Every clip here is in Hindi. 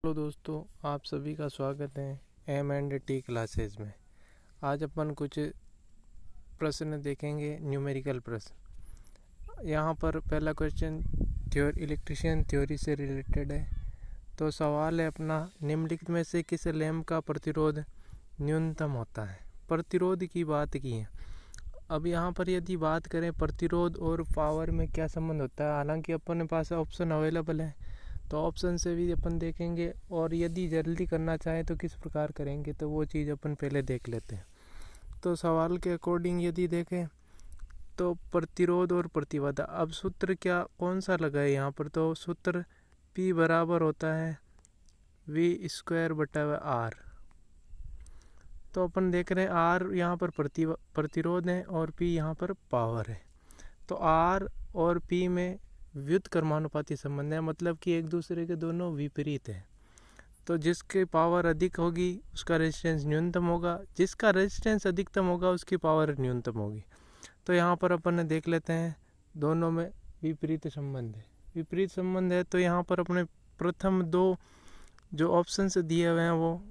हेलो दोस्तों, आप सभी का स्वागत है M&T क्लासेज में। आज अपन कुछ प्रश्न देखेंगे, न्यूमेरिकल प्रश्न। यहाँ पर पहला क्वेश्चन इलेक्ट्रिशियन थ्योरी से रिलेटेड है। तो सवाल है अपना, निम्नलिखित में से किस लैंप का प्रतिरोध न्यूनतम होता है। प्रतिरोध की बात की है। अब यहाँ पर यदि बात करें प्रतिरोध और पावर में क्या संबंध होता है, हालांकि अपने पास ऑप्शन अवेलेबल है तो ऑप्शन से भी अपन देखेंगे, और यदि जल्दी करना चाहें तो किस प्रकार करेंगे तो वो चीज़ अपन पहले देख लेते हैं। तो सवाल के अकॉर्डिंग यदि देखें तो प्रतिरोध और प्रतिबाधा, अब सूत्र क्या कौन सा लगा है यहाँ पर, तो सूत्र P बराबर होता है V²/R। तो अपन देख रहे हैं R यहाँ पर प्रतिरोध है और P यहाँ पर पावर है। तो R और P में व्युत्क्रमानुपाती संबंध है, मतलब कि एक दूसरे के दोनों विपरीत है। तो जिसकी पावर अधिक होगी उसका रेजिस्टेंस न्यूनतम होगा, जिसका रेजिस्टेंस अधिकतम होगा उसकी पावर न्यूनतम होगी। तो यहाँ पर अपन ने देख लेते हैं दोनों में विपरीत संबंध है। विपरीत संबंध है तो यहाँ पर अपने प्रथम दो जो ऑप्शंस दिए हुए हैं वो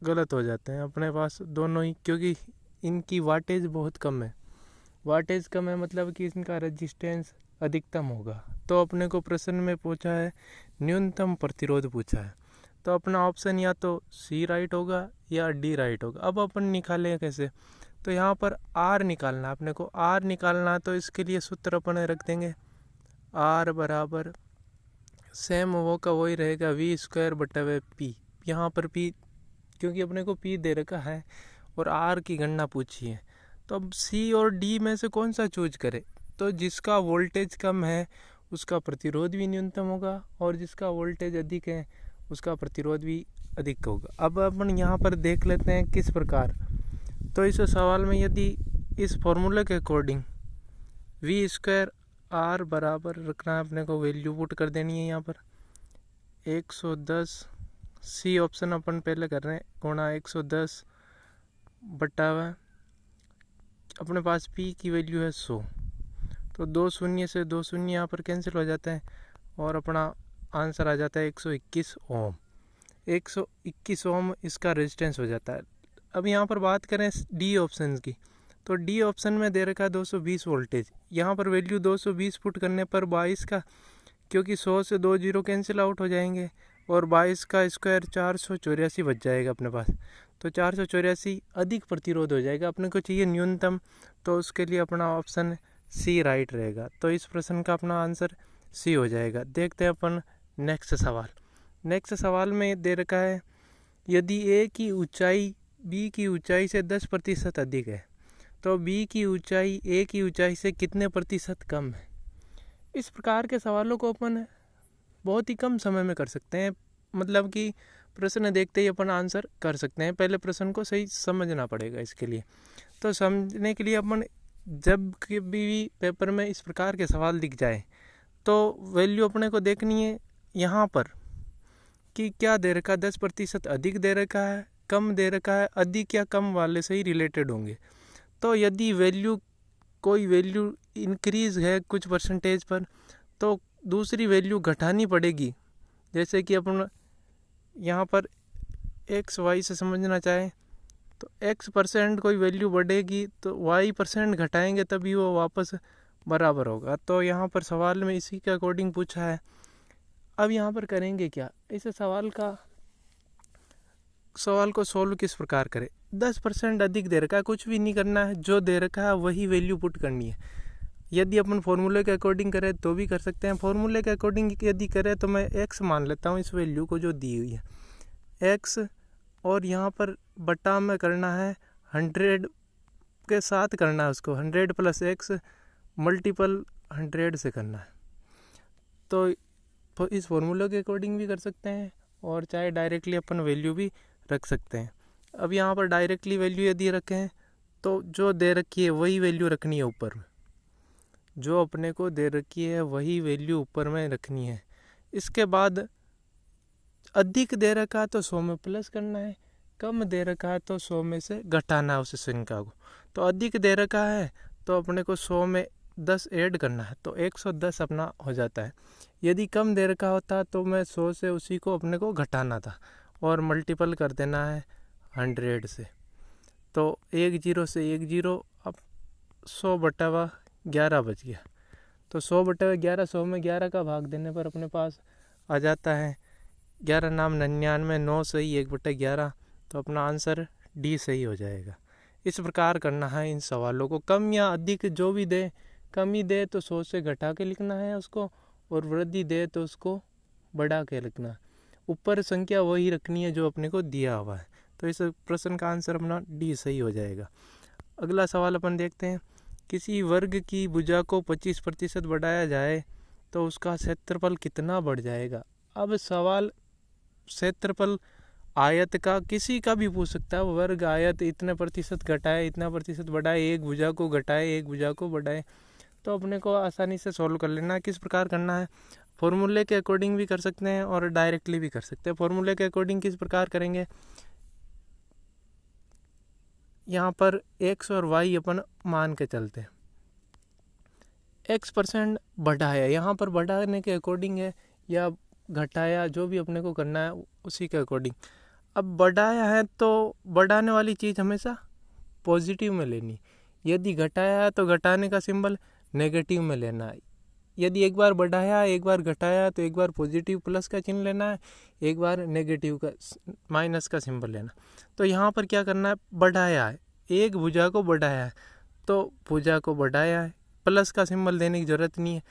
गलत हो जाते हैं अपने पास दोनों ही, क्योंकि इनकी वाटेज बहुत कम है। वाटेज कम है मतलब कि इनका रेजिस्टेंस अधिकतम होगा। तो अपने को प्रश्न में पूछा है न्यूनतम प्रतिरोध पूछा है, तो अपना ऑप्शन या तो सी राइट होगा या डी राइट होगा। अब अपन निकालें कैसे, तो यहाँ पर आर निकालना, अपने को आर निकालना, तो इसके लिए सूत्र अपन रख देंगे आर बराबर सेम वो का वही रहेगा V²/P। यहाँ पर P क्योंकि अपने को P दे रखा है और आर की गणना पूछी है, तो अब सी और डी में से कौन सा चूज करें। तो जिसका वोल्टेज कम है उसका प्रतिरोध भी न्यूनतम होगा और जिसका वोल्टेज अधिक है उसका प्रतिरोध भी अधिक होगा। अब अपन यहाँ पर देख लेते हैं किस प्रकार। तो इस सवाल में यदि इस फॉर्मूले के अकॉर्डिंग V²R बराबर रखना है, अपने को वैल्यू पुट कर देनी है यहाँ पर 110, सी ऑप्शन अपन पहले कर रहे हैं, गुणा 110 बटा अपने पास P की वैल्यू है 100, तो 2 शून्य से 2 शून्य यहाँ पर कैंसिल हो जाता है और अपना आंसर आ जाता है 121 ओम। 121 ओम इसका रेजिस्टेंस हो जाता है। अब यहाँ पर बात करें डी ऑप्शन की, तो डी ऑप्शन में दे रखा है 220 वोल्टेज। यहाँ पर वैल्यू 220 पुट करने पर 22 का, क्योंकि 100 से 2 जीरो कैंसिल आउट हो जाएंगे और 22 का स्क्वायर 484 बच जाएगा अपने पास। तो 484 अधिक प्रतिरोध हो जाएगा, अपने को चाहिए न्यूनतम, तो उसके लिए अपना ऑप्शन सी राइट रहेगा। तो इस प्रश्न का अपना आंसर सी हो जाएगा। देखते हैं अपन नेक्स्ट सवाल। नेक्स्ट सवाल में दे रखा है यदि ए की ऊंचाई बी की ऊंचाई से 10% अधिक है तो बी की ऊंचाई ए की ऊंचाई से कितने प्रतिशत कम है। इस प्रकार के सवालों को अपन बहुत ही कम समय में कर सकते हैं, मतलब कि प्रश्न देखते ही अपन आंसर कर सकते हैं। पहले प्रश्न को सही समझना पड़ेगा इसके लिए। तो समझने के लिए अपन जब भी पेपर में इस प्रकार के सवाल दिख जाए तो वैल्यू अपने को देखनी है यहाँ पर कि क्या दे रखा है, 10% अधिक दे रखा है, कम दे रखा है, अधिक या कम वाले से ही रिलेटेड होंगे। तो यदि कोई वैल्यू इंक्रीज है कुछ परसेंटेज पर तो दूसरी वैल्यू घटानी पड़ेगी। जैसे कि अपन यहाँ पर XY से समझना चाहें तो X% कोई वैल्यू बढ़ेगी तो Y% घटाएंगे तभी वो वापस बराबर होगा। तो यहाँ पर सवाल में इसी के अकॉर्डिंग पूछा है। अब यहाँ पर करेंगे क्या, इस सवाल को सोल्व किस प्रकार करें। 10% अधिक दे रखा है, कुछ भी नहीं करना है, जो दे रखा है वही वैल्यू पुट करनी है। यदि अपन फॉर्मूले के अकॉर्डिंग करें तो भी कर सकते हैं। फॉर्मूले के अकॉर्डिंग यदि करें तो मैं X मान लेता हूँ इस वैल्यू को जो दी हुई है X, और यहाँ पर बटा में करना है 100 के साथ करना है उसको, 100 + X मल्टीपल 100 से करना है। तो इस फॉर्मूले के अकॉर्डिंग भी कर सकते हैं और चाहे डायरेक्टली अपन वैल्यू भी रख सकते हैं। अब यहाँ पर डायरेक्टली वैल्यू यदि रखें तो जो दे रखी है वही वैल्यू रखनी है ऊपर में, जो अपने को दे रखी है वही वैल्यू ऊपर में रखनी है। इसके बाद अधिक दे रखा है तो 100 में प्लस करना है, कम दे रखा है तो 100 में से घटाना है उस संख्या को। तो अधिक दे रखा है तो अपने को 100 में 110 ऐड करना है तो 110 अपना हो जाता है। यदि कम देर का होता तो मैं 100 से उसी को अपने को घटाना था और मल्टीपल कर देना है 100 से। तो 1 0 से 1 0, अब 100/11 बच गया। तो 100/11, 100 में 11 का भाग देने पर अपने पास आ जाता है 11 नाम 99, 9 सही 1/11। तो अपना आंसर डी सही हो जाएगा। इस प्रकार करना है इन सवालों को। कम या अधिक जो भी दे, कमी दे तो 100 से घटा के लिखना है उसको, और वृद्धि दे तो उसको बढ़ा के लिखना। ऊपर संख्या वही रखनी है जो अपने को दिया हुआ है। तो इस प्रश्न का आंसर अपना डी सही हो जाएगा। अगला सवाल अपन देखते हैं। किसी वर्ग की भुजा को 25% बढ़ाया जाए तो उसका क्षेत्रफल कितना बढ़ जाएगा। अब सवाल क्षेत्रफल आयत का किसी का भी पूछ सकता है। वर्ग आयत इतने प्रतिशत घटाए, इतना प्रतिशत बढ़ाए, एक भुजा को घटाए, एक भुजा को बढ़ाए, तो अपने को आसानी से सॉल्व कर लेना है। किस प्रकार करना है, फॉर्मूले के अकॉर्डिंग भी कर सकते हैं और डायरेक्टली भी कर सकते हैं। फॉर्मूले के अकॉर्डिंग किस प्रकार करेंगे, यहाँ पर x और y अपन मान के चलते हैं। x% बढ़ाया, यहाँ पर बढ़ाने के अकॉर्डिंग है या घटाया, जो भी अपने को करना है उसी के अकॉर्डिंग। अब बढ़ाया है तो बढ़ाने वाली चीज़ हमेशा पॉजिटिव में लेनी। यदि घटाया है तो घटाने का सिंबल नेगेटिव में लेना है। यदि एक बार बढ़ाया, एक बार घटाया, तो एक बार पॉजिटिव प्लस का चिन्ह लेना है, एक बार नेगेटिव का माइनस का सिंबल लेना। तो यहाँ पर क्या करना है, बढ़ाया है, एक भुजा को बढ़ाया है तो भुजा को बढ़ाया है, प्लस का सिंबल देने की जरूरत नहीं है,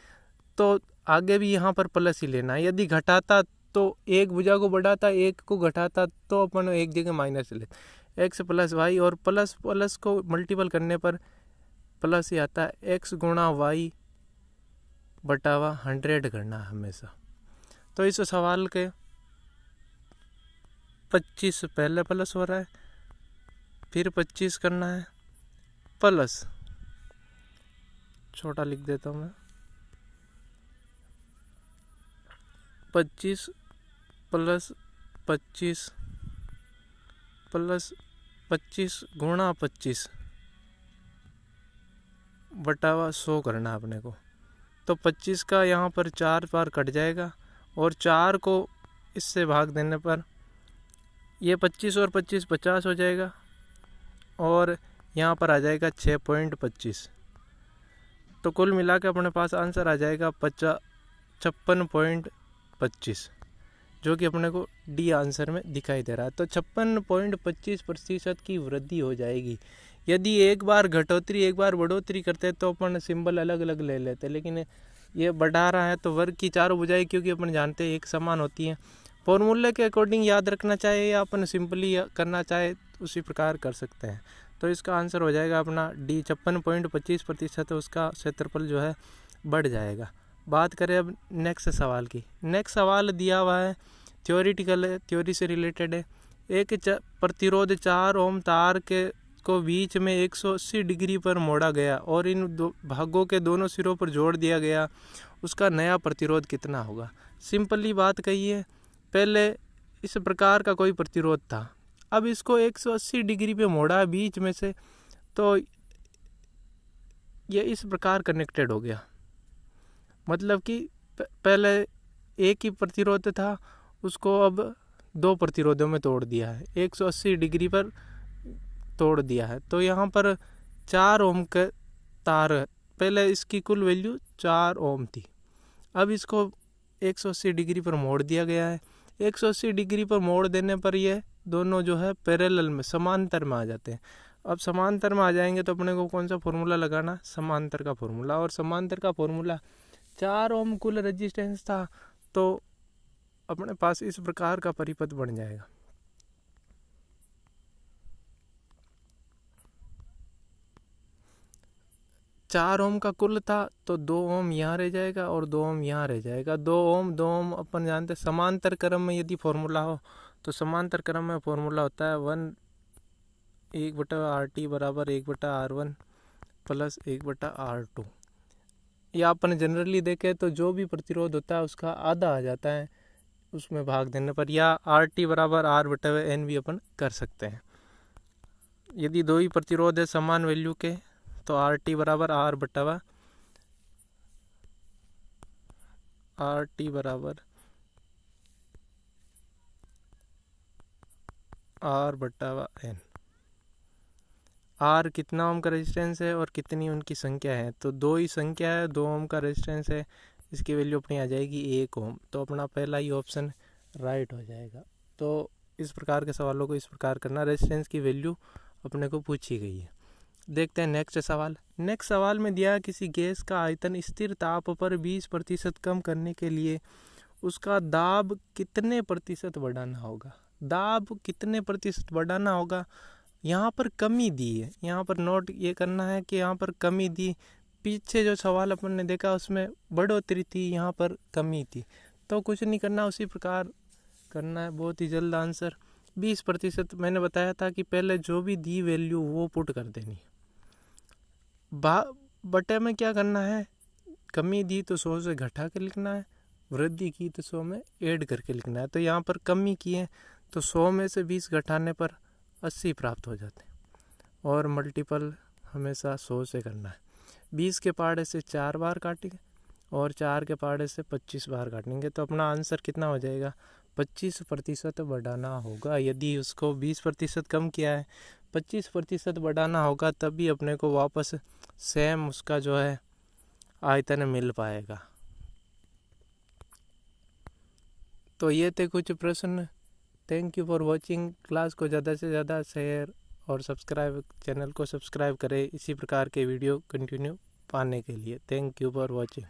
तो आगे भी यहाँ पर प्लस ही लेना है। यदि घटाता तो एक भुजा को बढ़ाता, एक को घटाता, तो अपन एक जगह माइनस लेते। x + y, और प्लस प्लस को मल्टीपल करने पर प्लस ही आता है। x × y बटावा 100 करना है हमेशा। तो इस सवाल के 25 पहले प्लस हो रहा है, फिर 25 करना है प्लस, छोटा लिख देता हूँ मैं, 25 + 25 + 25 × 25 बटावा 100 करना है अपने को। तो 25 का यहाँ पर 4 बार कट जाएगा और 4 को इससे भाग देने पर ये 25 और 25 50 हो जाएगा, और यहाँ पर आ जाएगा 6.25। तो कुल मिला के अपने पास आंसर आ जाएगा 56.25, जो कि अपने को डी आंसर में दिखाई दे रहा है। तो 56.25% की वृद्धि हो जाएगी। यदि एक बार घटोतरी एक बार बढ़ोतरी करते तो अपन सिंबल अलग अलग ले लेते, लेकिन ये बढ़ा रहा है तो वर्ग की चारों भुजाएं, क्योंकि अपन जानते हैं एक समान होती हैं। फॉर्मूले के अकॉर्डिंग याद रखना चाहे या अपन सिंपली करना चाहे उसी प्रकार कर सकते हैं। तो इसका आंसर हो जाएगा अपना डी, 56.25% उसका क्षेत्रफल जो है बढ़ जाएगा। बात करें अब नेक्स्ट सवाल की। नेक्स्ट सवाल दिया हुआ है, थ्योरेटिकल है, थ्योरी से रिलेटेड है। एक प्रतिरोध 4 ओम तार के को बीच में 180 डिग्री पर मोड़ा गया और इन दो भागों के दोनों सिरों पर जोड़ दिया गया, उसका नया प्रतिरोध कितना होगा। सिंपली बात कहिए, पहले इस प्रकार का कोई प्रतिरोध था, अब इसको 180 डिग्री पे मोड़ा बीच में से, तो ये इस प्रकार कनेक्टेड हो गया। मतलब कि पहले एक ही प्रतिरोध था, उसको अब 2 प्रतिरोधों में तोड़ दिया है, 180 डिग्री पर तोड़ दिया है। तो यहाँ पर 4 ओम के तार, पहले इसकी कुल वैल्यू 4 ओम थी, अब इसको 180 डिग्री पर मोड़ दिया गया है। 180 डिग्री पर मोड़ देने पर ये दोनों जो है पैरेलल में समांतर में आ जाते हैं। अब समांतर में आ जाएंगे तो अपने को कौन सा फॉर्मूला लगाना, समांतर का फॉर्मूला। और समांतर का फॉर्मूला 4 ओम कुल रेजिस्टेंस था, तो अपने पास इस प्रकार का परिपथ बन जाएगा। चार ओम का कुल था तो 2 ओम यहाँ रह जाएगा और 2 ओम यहाँ रह जाएगा। 2 ओम अपन जानते हैं समांतर क्रम में यदि फॉर्मूला हो तो समांतर क्रम में फॉर्मूला होता है 1/RT बराबर 1/R1 प्लस 1/R2। या अपन जनरली देखें तो जो भी प्रतिरोध होता है उसका आधा आ जाता है उसमें भाग देने पर, या RT बराबर R/N भी अपन कर सकते हैं। यदि 2 ही प्रतिरोध है समान वैल्यू के तो RT बराबर R/N आर टी बराबर आर बटा एन। आर कितना ओम का रेजिस्टेंस है और कितनी उनकी संख्या है, तो 2 ही संख्या है, 2 ओम का रेजिस्टेंस है, इसकी वैल्यू अपनी आ जाएगी 1 ओम। तो अपना पहला ही ऑप्शन राइट हो जाएगा। तो इस प्रकार के सवालों को इस प्रकार करना, रेजिस्टेंस की वैल्यू अपने को पूछी गई है। देखते हैं नेक्स्ट सवाल। नेक्स्ट सवाल में दिया किसी गैस का आयतन स्थिर ताप पर 20% कम करने के लिए उसका दाब कितने प्रतिशत बढ़ाना होगा। दाब कितने प्रतिशत बढ़ाना होगा, यहाँ पर कमी दी है, यहाँ पर नोट ये करना है कि यहाँ पर कमी दी। पीछे जो सवाल अपन ने देखा उसमें बढ़ोतरी थी, यहाँ पर कमी थी। तो कुछ नहीं करना, उसी प्रकार करना है, बहुत ही जल्द आंसर 20%। मैंने बताया था कि पहले जो भी दी वैल्यू वो पुट कर देनी। बटे में क्या करना है, कमी दी तो 100 से घटा के लिखना है, वृद्धि की तो 100 में ऐड करके लिखना है। तो यहाँ पर कमी की है तो 100 में से 20 घटाने पर 80 प्राप्त हो जाते हैं, और मल्टीपल हमेशा 100 से करना है। 20 के पहाड़े से 4 बार काटेंगे और 4 के पहाड़े से 25 बार काटेंगे, तो अपना आंसर कितना हो जाएगा, 25% बढ़ाना होगा। यदि उसको 20% कम किया है, 25% बढ़ाना होगा, तभी अपने को वापस सेम उसका जो है आयतन मिल पाएगा। तो ये थे कुछ प्रश्न। Thank you for watching. Class को ज़्यादा से ज़्यादा शेयर और सब्सक्राइब, चैनल को सब्सक्राइब करें इसी प्रकार के वीडियो कंटिन्यू पाने के लिए। Thank you for watching.